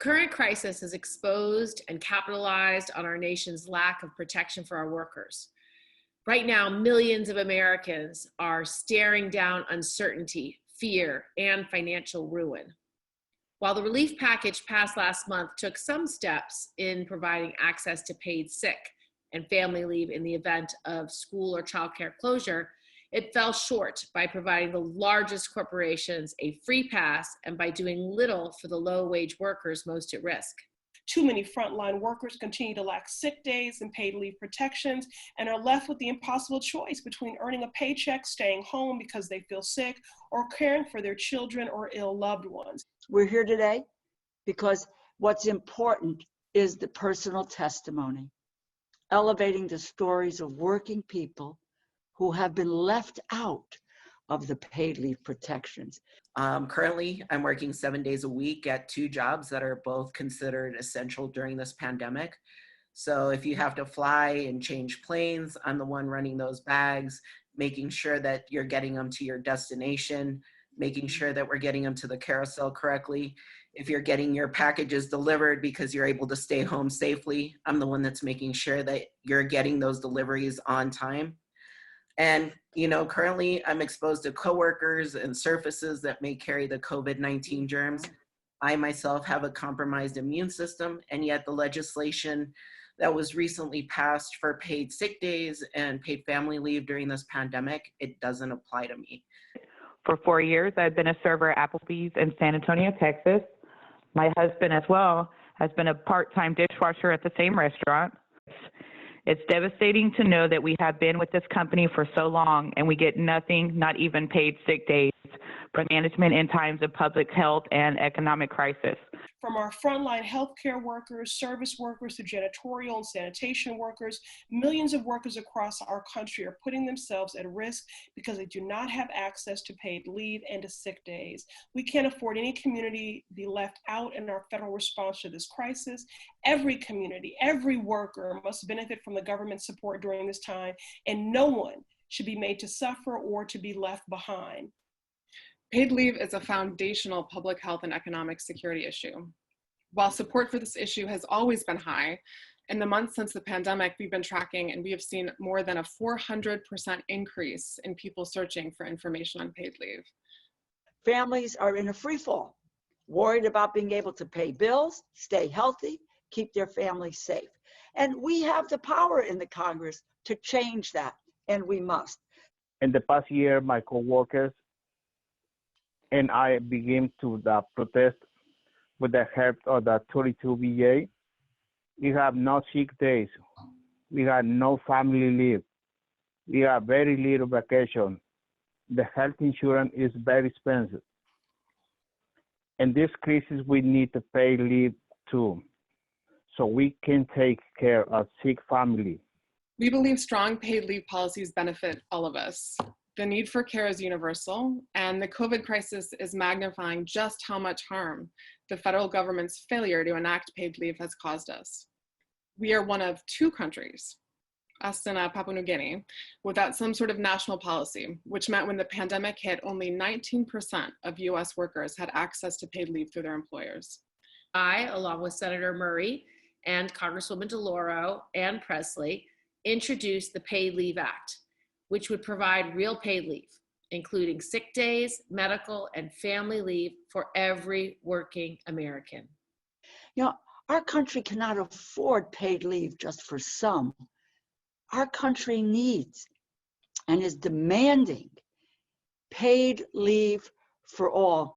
current crisis has exposed and capitalized on our nation's lack of protection for our workers. Right now, millions of Americans are staring down uncertainty, fear, and financial ruin. While the relief package passed last month took some steps in providing access to paid sick and family leave in the event of school or childcare closure, it fell short by providing the largest corporations a free pass and by doing little for the low-wage workers most at risk. Too many frontline workers continue to lack sick days and paid leave protections and are left with the impossible choice between earning a paycheck, staying home because they feel sick, or caring for their children or ill loved ones. We're here today because what's important is the personal testimony, elevating the stories of working people who have been left out of the paid leave protections. Currently, I'm working 7 days a week at 2 jobs that are both considered essential during this pandemic. So if you have to fly and change planes, I'm the one running those bags, making sure that you're getting them to your destination, making sure that we're getting them to the carousel correctly. If you're getting your packages delivered because you're able to stay home safely, I'm the one that's making sure that you're getting those deliveries on time. And, currently I'm exposed to coworkers and surfaces that may carry the COVID-19 germs. I myself have a compromised immune system, and yet the legislation that was recently passed for paid sick days and paid family leave during this pandemic, it doesn't apply to me. For 4 years, I've been a server at Applebee's in San Antonio, Texas. My husband as well has been a part-time dishwasher at the same restaurant. It's devastating to know that we have been with this company for so long and we get nothing, not even paid sick days, for management in times of public health and economic crisis. From our frontline healthcare workers, service workers, to janitorial and sanitation workers, millions of workers across our country are putting themselves at risk because they do not have access to paid leave and to sick days. We can't afford any community to be left out in our federal response to this crisis. Every community, every worker must benefit from the government support during this time, and no one should be made to suffer or to be left behind. Paid leave is a foundational public health and economic security issue. While support for this issue has always been high, in the months since the pandemic, we've been tracking and we have seen more than a 400% increase in people searching for information on paid leave. Families are in a free fall, worried about being able to pay bills, stay healthy, keep their families safe. And we have the power in the Congress to change that, and we must. In the past year, my coworkers and I began to protest with the help of the 32 VA. We have no sick days. We have no family leave. We have very little vacation. The health insurance is very expensive. In this crisis, we need to pay leave too, so we can take care of sick family. We believe strong paid leave policies benefit all of us. The need for care is universal, and the COVID crisis is magnifying just how much harm the federal government's failure to enact paid leave has caused us. We are one of 2 countries, us and Papua New Guinea, without some sort of national policy, which meant when the pandemic hit, only 19% of US workers had access to paid leave through their employers. I, along with Senator Murray and Congresswoman DeLauro and Pressley, introduced the Paid Leave Act, which would provide real paid leave, including sick days, medical, and family leave for every working American. Our country cannot afford paid leave just for some. Our country needs and is demanding paid leave for all,